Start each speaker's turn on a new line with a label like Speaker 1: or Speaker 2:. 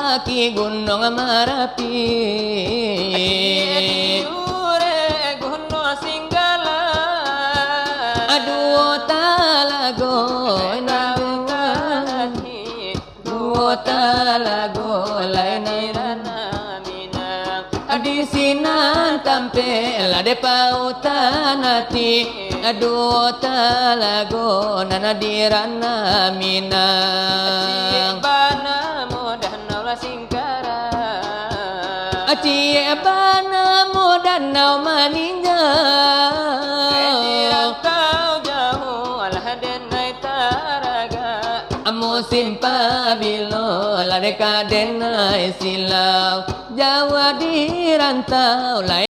Speaker 1: kaki gunung Merapi.
Speaker 2: Gunung Singgala.
Speaker 1: Aduh talago talago lain di sinan tampil ade pautan hati. Aduh talago nana dirana minang
Speaker 2: bana mudah naula singkara.
Speaker 1: Acie bana mudah nau maninjau.
Speaker 2: Kau jauh alah denai taraga.
Speaker 1: Musim pabilo lade kadenai silau Jawa di rantau lain